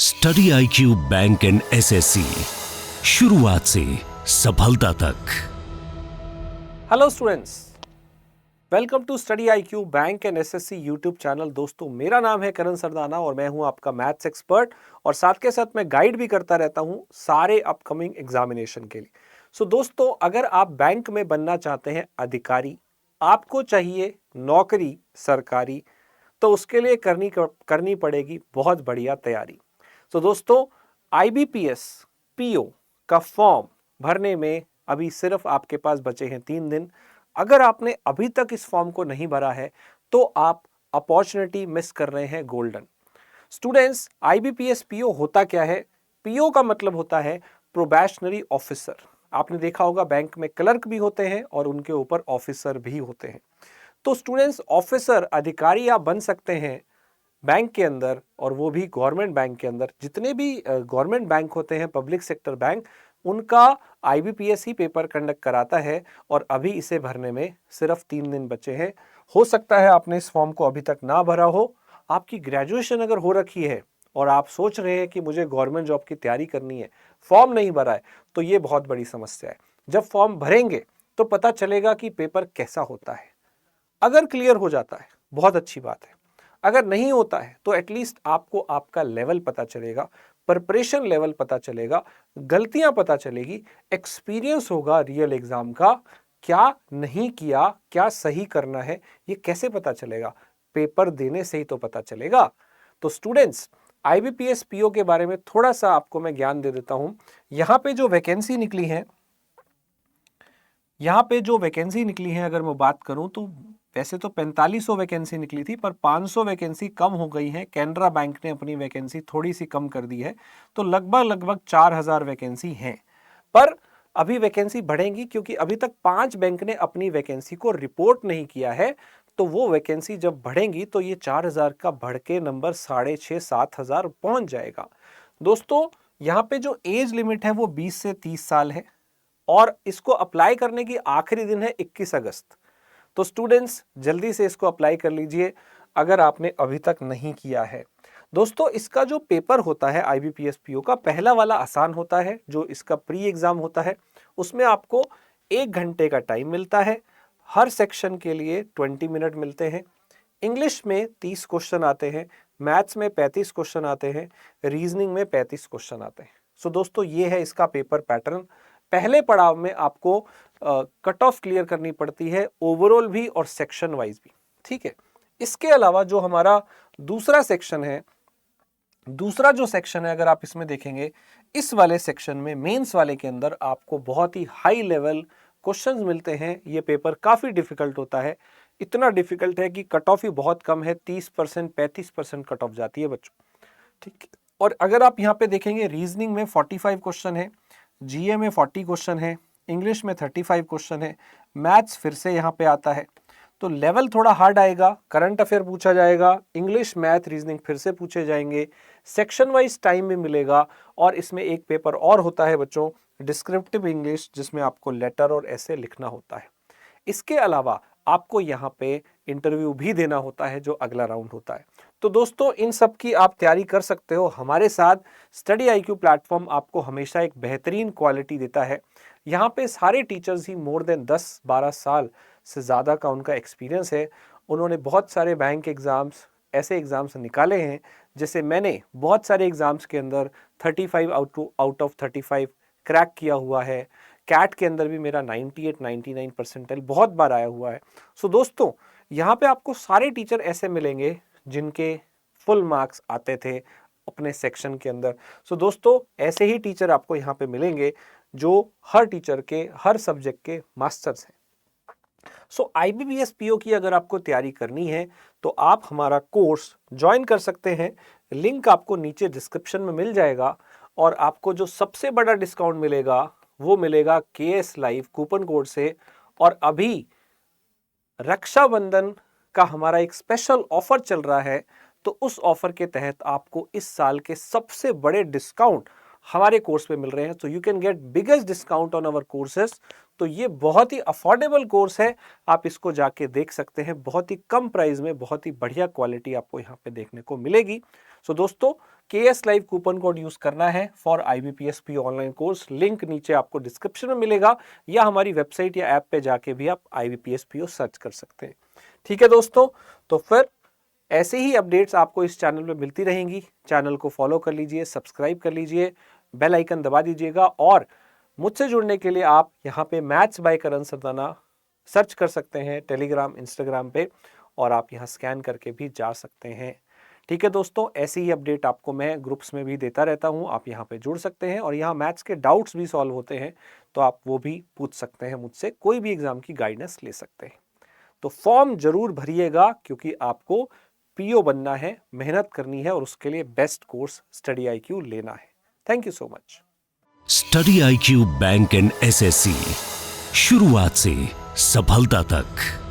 Study IQ bank and SSC, शुरुआत से सफलता तक। Hello students, welcome to study IQ bank and SSC YouTube channel. दोस्तों, मेरा नाम है करण सरदाना और मैं हूं आपका मैथ्स एक्सपर्ट और साथ के साथ मैं गाइड भी करता रहता हूं सारे अपकमिंग एग्जामिनेशन के लिए। सो दोस्तों, अगर आप बैंक में बनना चाहते हैं अधिकारी, आपको चाहिए नौकरी सरकारी, तो उसके लिए करनी पड़ेगी बहुत बढ़िया तैयारी। तो दोस्तों, IBPS PO का फॉर्म भरने में अभी सिर्फ आपके पास बचे हैं 3 दिन। अगर आपने अभी तक इस फॉर्म को नहीं भरा है तो आप अपॉर्चुनिटी मिस कर रहे हैं गोल्डन। स्टूडेंट्स, IBPS PO होता क्या है? PO का मतलब होता है प्रोबेशनरी ऑफिसर। आपने देखा होगा बैंक में क्लर्क भी होते हैं और उनके ऊपर ऑफिसर भी होते हैं। तो स्टूडेंट्स, ऑफिसर अधिकारी आप बन सकते हैं बैंक के अंदर, और वो भी गवर्नमेंट बैंक के अंदर। जितने भी गवर्नमेंट बैंक होते हैं, पब्लिक सेक्टर बैंक, उनका IBPS ही पेपर कंडक्ट कराता है और अभी इसे भरने में सिर्फ 3 दिन बचे हैं। हो सकता है आपने इस फॉर्म को अभी तक ना भरा हो। आपकी ग्रेजुएशन अगर हो रखी है और आप सोच रहे हैं कि मुझे गवर्नमेंट जॉब की तैयारी करनी है, फॉर्म नहीं भरा है, तो ये बहुत बड़ी समस्या है। जब फॉर्म भरेंगे तो पता चलेगा कि पेपर कैसा होता है। अगर क्लियर हो जाता है बहुत अच्छी बात है, अगर नहीं होता है तो एटलीस्ट आपको आपका लेवल पता चलेगा, प्रिपरेशन लेवल पता चलेगा, गलतियां पता चलेगी, एक्सपीरियंस होगा रियल एग्जाम का। क्या नहीं किया, क्या सही करना है, ये कैसे पता चलेगा? पेपर देने से ही तो पता चलेगा। तो स्टूडेंट्स, IBPS PO के बारे में थोड़ा सा आपको मैं ज्ञान दे देता हूं। यहां पे जो वैकेंसी निकली है, अगर मैं बात करूं तो वैसे तो 4500 वैकेंसी निकली थी, पर 500 वैकेंसी कम हो गई है। कैनरा बैंक ने अपनी वैकेंसी थोड़ी सी कम कर दी है, तो लगभग 4000 वैकेंसी हैं। पर अभी वैकेंसी बढ़ेंगी क्योंकि अभी तक 5 बैंक ने अपनी वैकेंसी को रिपोर्ट नहीं किया है। तो वो वैकेंसी जब बढ़ेंगी तो ये 4000 का बढ़ के नंबर 6500-7000 पहुंच जाएगा। दोस्तों, यहाँ पे जो एज लिमिट है वो 20 से 30 साल है और इसको अप्लाई करने की आखिरी दिन है 21 अगस्त। तो स्टूडेंट्स, जल्दी से इसको अप्लाई कर लीजिए अगर आपने अभी तक नहीं किया है। दोस्तों, इसका जो पेपर होता है IBPS PO का, पहला वाला आसान होता है। जो इसका प्री एग्जाम होता है उसमें आपको 1 घंटे का टाइम मिलता है। हर सेक्शन के लिए 20 मिनट मिलते हैं। इंग्लिश में 30 क्वेश्चन आते हैं, मैथ्स में 35 क्वेश्चन आते हैं, रीजनिंग में 35 क्वेश्चन आते हैं। सो दोस्तों, ये है इसका पेपर पैटर्न। पहले पड़ाव में आपको कट ऑफ क्लियर करनी पड़ती है, ओवरऑल भी और सेक्शन वाइज भी। ठीक है। इसके अलावा जो हमारा दूसरा सेक्शन है, अगर आप इसमें देखेंगे, इस वाले सेक्शन में, मेंस वाले के अंदर आपको बहुत ही हाई लेवल क्वेश्चंस मिलते हैं। ये पेपर काफी डिफिकल्ट होता है, इतना डिफिकल्ट है कि कट ऑफ ही बहुत कम है, 30% 35% कट ऑफ जाती है बच्चों। ठीक है। और अगर आप यहाँ पे देखेंगे, रीजनिंग में 45 क्वेश्चन है, GA में 40 क्वेश्चन है, इंग्लिश में 35 क्वेश्चन है, मैथ्स फिर से यहाँ पे आता है। तो लेवल थोड़ा हार्ड आएगा। करंट अफेयर पूछा जाएगा, इंग्लिश मैथ रीजनिंग फिर से पूछे जाएंगे, सेक्शन वाइज टाइम भी मिलेगा। और इसमें एक पेपर और होता है बच्चों, डिस्क्रिप्टिव इंग्लिश, जिसमें आपको लेटर और ऐसे लिखना होता है। इसके अलावा आपको यहाँ पे इंटरव्यू भी देना होता है, जो अगला राउंड होता है। तो दोस्तों, इन सब की आप तैयारी कर सकते हो हमारे साथ। स्टडी IQ प्लेटफॉर्म आपको हमेशा एक बेहतरीन क्वालिटी देता है। यहाँ पे सारे टीचर्स ही मोर देन 10-12 साल से ज़्यादा का उनका एक्सपीरियंस है। उन्होंने बहुत सारे बैंक एग्ज़ाम्स, ऐसे एग्ज़ाम्स निकाले हैं, जैसे मैंने बहुत सारे एग्ज़ाम्स के अंदर 35 आउट ऑफ 35 क्रैक किया हुआ है। कैट के अंदर भी मेरा 98-99 परसेंटाइल बहुत बार आया हुआ है। सो दोस्तों, यहाँ पे आपको सारे टीचर ऐसे मिलेंगे जिनके फुल मार्क्स आते थे अपने सेक्शन के अंदर। सो दोस्तों, ऐसे ही टीचर आपको यहाँ पे मिलेंगे जो हर टीचर के, हर सब्जेक्ट के मास्टर्स हैं। सो IBPS PO की अगर आपको तैयारी करनी है तो आप हमारा कोर्स ज्वाइन कर सकते हैं। लिंक आपको नीचे डिस्क्रिप्शन में मिल जाएगा। और आपको जो सबसे बड़ा डिस्काउंट मिलेगा वो मिलेगा KS लाइव कूपन कोड से। और अभी रक्षाबंधन का हमारा एक स्पेशल ऑफर चल रहा है, तो उस ऑफर के तहत आपको इस साल के सबसे बड़े डिस्काउंट हमारे कोर्स पे मिल रहे हैं। So you can get biggest discount on our courses. तो ये बहुत ही अफोर्डेबल कोर्स है, आप इसको जाके देख सकते हैं। बहुत ही कम प्राइस में बहुत ही बढ़िया क्वालिटी आपको यहाँ पे देखने को मिलेगी। सो दोस्तों, KS live coupon code use करना है for IBPSP online course. Link नीचे आपको डिस्क्रिप्शन में मिलेगा या हमारी वेबसाइट या ऐप पे जाके भी आप IBPSPO सर्च कर सकते हैं। ठीक है दोस्तों, तो फिर ऐसे ही अपडेट्स आपको इस चैनल में मिलती रहेंगी। चैनल को फॉलो कर लीजिए, सब्सक्राइब कर लीजिए, बेल आइकन दबा दीजिएगा और मुझसे जुड़ने के लिए आप यहाँ पे maths by Karan Sardana search कर सकते हैं टेलीग्राम, इंस्टाग्राम पे, और आप यहाँ स्कैन करके भी जा सकते हैं। ठीक है दोस्तों, ऐसी ही अपडेट आपको मैं ग्रुप्स में भी देता रहता हूँ। आप यहाँ पे जुड़ सकते हैं और यहाँ मैथ्स के डाउट्स भी सॉल्व होते हैं, तो आप वो भी पूछ सकते हैं मुझसे, कोई भी एग्जाम की गाइडेंस ले सकते हैं। तो फॉर्म जरूर भरिएगा क्योंकि आपको PO बनना है, मेहनत करनी है और उसके लिए बेस्ट कोर्स स्टडी IQ लेना है। Thank you so much. Study IQ bank and SSC, शुरुआत से सफलता तक।